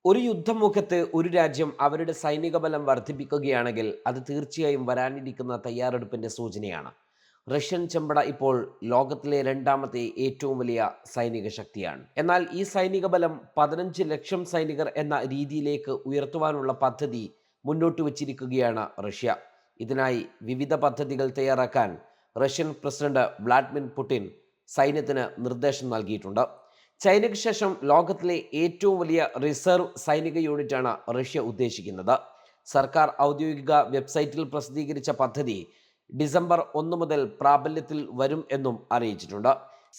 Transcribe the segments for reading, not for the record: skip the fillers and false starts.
ഒരു യുദ്ധമുഖത്ത് ഒരു രാജ്യം അവരുടെ സൈനിക ബലം വർദ്ധിപ്പിക്കുകയാണെങ്കിൽ അത് തീർച്ചയായും വരാനിരിക്കുന്ന തയ്യാറെടുപ്പിന്റെ സൂചനയാണ്. റഷ്യൻ ചെമ്പട ഇപ്പോൾ ലോകത്തിലെ രണ്ടാമത്തെ ഏറ്റവും വലിയ സൈനിക ശക്തിയാണ്. എന്നാൽ ഈ സൈനിക ബലം 15 ലക്ഷം സൈനികർ എന്ന രീതിയിലേക്ക് ഉയർത്തുവാനുള്ള പദ്ധതി മുന്നോട്ട് വച്ചിരിക്കുകയാണ് റഷ്യ. ഇതിനായി വിവിധ പദ്ധതികൾ തയ്യാറാക്കാൻ റഷ്യൻ പ്രസിഡന്റ് വ്ളാഡിമിർ പുടിൻ സൈന്യത്തിന് നിർദ്ദേശം നൽകിയിട്ടുണ്ട്. ചൈനയ്ക്ക് ശേഷം ലോകത്തിലെ ഏറ്റവും വലിയ റിസർവ് സൈനിക യൂണിറ്റാണ് റഷ്യ ഉദ്ദേശിക്കുന്നത്. സർക്കാർ ഔദ്യോഗിക വെബ്സൈറ്റിൽ പ്രസിദ്ധീകരിച്ച പദ്ധതി ഡിസംബർ 1 മുതൽ പ്രാബല്യത്തിൽ വരും എന്നും അറിയിച്ചിട്ടുണ്ട്.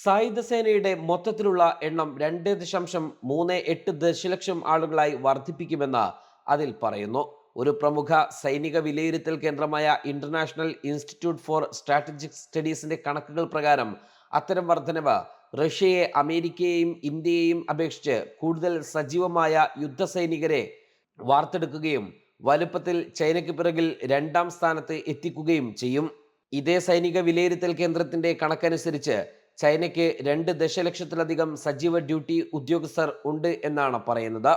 സായുധ സേനയുടെ മൊത്തത്തിലുള്ള എണ്ണം 2.38 ദശലക്ഷം ആളുകളായി വർദ്ധിപ്പിക്കുമെന്ന് അതിൽ പറയുന്നു. ഒരു പ്രമുഖ സൈനിക വിലയിരുത്തൽ കേന്ദ്രമായ ഇന്റർനാഷണൽ ഇൻസ്റ്റിറ്റ്യൂട്ട് ഫോർ സ്ട്രാറ്റജിക് സ്റ്റഡീസിന്റെ കണക്കുകൾ പ്രകാരം അത്തരം വർധനവ് റഷ്യയെ അമേരിക്കയെയും ഇന്ത്യയെയും അപേക്ഷിച്ച് കൂടുതൽ സജീവമായ യുദ്ധസൈനികരെ വാർത്തെടുക്കുകയും വലുപ്പത്തിൽ ചൈനയ്ക്ക് പിറകിൽ 2ാം സ്ഥാനത്ത് എത്തിക്കുകയും ചെയ്യും. ഇതേ സൈനിക വിലയിരുത്തൽ കേന്ദ്രത്തിന്റെ കണക്കനുസരിച്ച് ചൈനയ്ക്ക് 2 ദശലക്ഷത്തിലധികം സജീവ ഡ്യൂട്ടി ഉദ്യോഗസ്ഥർ ഉണ്ട് എന്നാണ് പറയുന്നത്.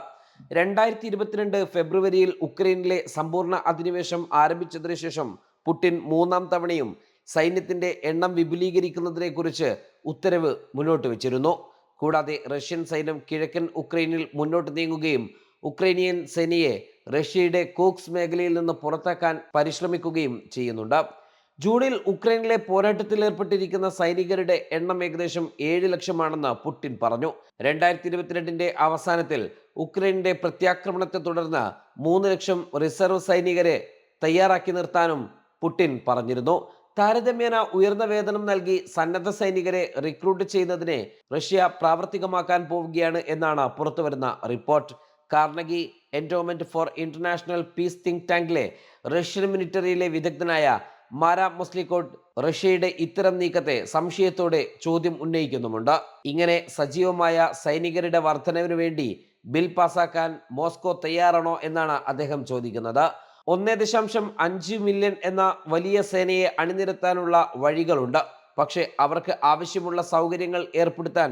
2022 ഫെബ്രുവരിയിൽ ഉക്രൈനിലെ സമ്പൂർണ്ണ അധിനിവേശം ആരംഭിച്ചതിനു ശേഷം പുടിൻ 3ാം തവണയും സൈന്യത്തിന്റെ എണ്ണം വിപുലീകരിക്കുന്നതിനെ കുറിച്ച് ഉത്തരവ് മുന്നോട്ട് വെച്ചിരുന്നു. കൂടാതെ റഷ്യൻ സൈന്യം കിഴക്കൻ ഉക്രൈനിൽ മുന്നോട്ട് നീങ്ങുകയും ഉക്രൈനിയൻ സേനയെ റഷ്യയുടെ കോക്സ് മേഖലയിൽ നിന്ന് പുറത്താക്കാൻ പരിശ്രമിക്കുകയും ചെയ്യുന്നുണ്ട്. ജൂണിൽ ഉക്രൈനിലെ പോരാട്ടത്തിൽ ഏർപ്പെട്ടിരിക്കുന്ന സൈനികരുടെ എണ്ണം ഏകദേശം 7 ലക്ഷമാണെന്ന് പുടിൻ പറഞ്ഞു. 2022 അവസാനത്തിൽ ഉക്രൈനിന്റെ പ്രത്യാക്രമണത്തെ തുടർന്ന് 3 ലക്ഷം റിസർവ് സൈനികരെ തയ്യാറാക്കി നിർത്താനും പുടിൻ പറഞ്ഞിരുന്നു. താരതമ്യേന ഉയർന്ന വേതനം നൽകി സന്നദ്ധ സൈനികരെ റിക്രൂട്ട് ചെയ്യുന്നതിനെ റഷ്യ പ്രാവർത്തികമാക്കാൻ പോവുകയാണ് എന്നാണ് പുറത്തുവരുന്ന report. Carnegie Endowment for International Peace think ടാങ്കിലെ റഷ്യൻ മിലിറ്ററിയിലെ വിദഗ്ധനായ മാര മൊസ്ലിക്കോട്ട് റഷ്യയുടെ ഇത്തരം നീക്കത്തെ സംശയത്തോടെ ചോദ്യം ഉന്നയിക്കുന്നുമുണ്ട്. ഇങ്ങനെ സജീവമായ സൈനികരുടെ വർധനവിനു വേണ്ടി ബിൽ പാസാക്കാൻ മോസ്കോ തയ്യാറാണോ എന്നാണ് അദ്ദേഹം ചോദിക്കുന്നത്. 1.5 മില്യൺ എന്ന വലിയ സേനയെ അണിനിരത്താനുള്ള വഴികളുണ്ട്. പക്ഷേ അവർക്ക് ആവശ്യമുള്ള സൗകര്യങ്ങൾ ഏർപ്പെടുത്താൻ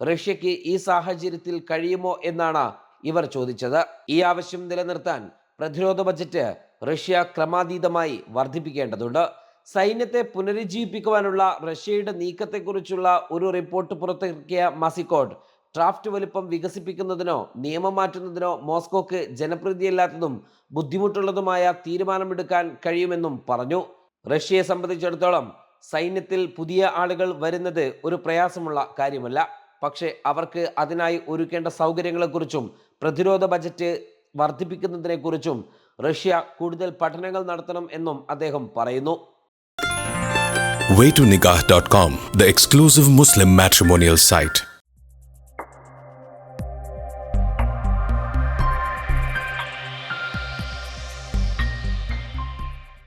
റഷ്യക്ക് ഈ സാഹചര്യത്തിൽ കഴിയുമോ എന്നാണ് ഇവർ ചോദിച്ചത്. ഈ ആവശ്യം നിലനിർത്താൻ പ്രതിരോധ ബജറ്റ് റഷ്യ ക്രമാതീതമായി വർദ്ധിപ്പിക്കേണ്ടതുണ്ട്. സൈന്യത്തെ പുനരുജ്ജീവിപ്പിക്കുവാനുള്ള റഷ്യയുടെ നീക്കത്തെക്കുറിച്ചുള്ള ഒരു റിപ്പോർട്ട് പുറത്തിറക്കിയ മസിക്കോട്ട് ഡ്രാഫ്റ്റ് വലിപ്പം വികസിപ്പിക്കുന്നതിനോ നിയമം മാറ്റുന്നതിനോ മോസ്കോക്ക് ജനപ്രീതിയില്ലാത്തതും ബുദ്ധിമുട്ടുള്ളതുമായ തീരുമാനമെടുക്കാൻ കഴിയുമെന്നും പറഞ്ഞു. റഷ്യയെ സംബന്ധിച്ചിടത്തോളം സൈന്യത്തിൽ പുതിയ ആളുകൾ വരുന്നത് ഒരു പ്രയാസമുള്ള കാര്യമല്ല. പക്ഷേ അവർക്ക് അതിനായി ഒരുക്കേണ്ട സൗകര്യങ്ങളെക്കുറിച്ചും പ്രതിരോധ ബജറ്റ് വർദ്ധിപ്പിക്കുന്നതിനെക്കുറിച്ചും റഷ്യ കൂടുതൽ പഠനങ്ങൾ നടത്തണം എന്നും അദ്ദേഹം പറയുന്നു. Waytonikah.com, the exclusive Muslim matrimonial site.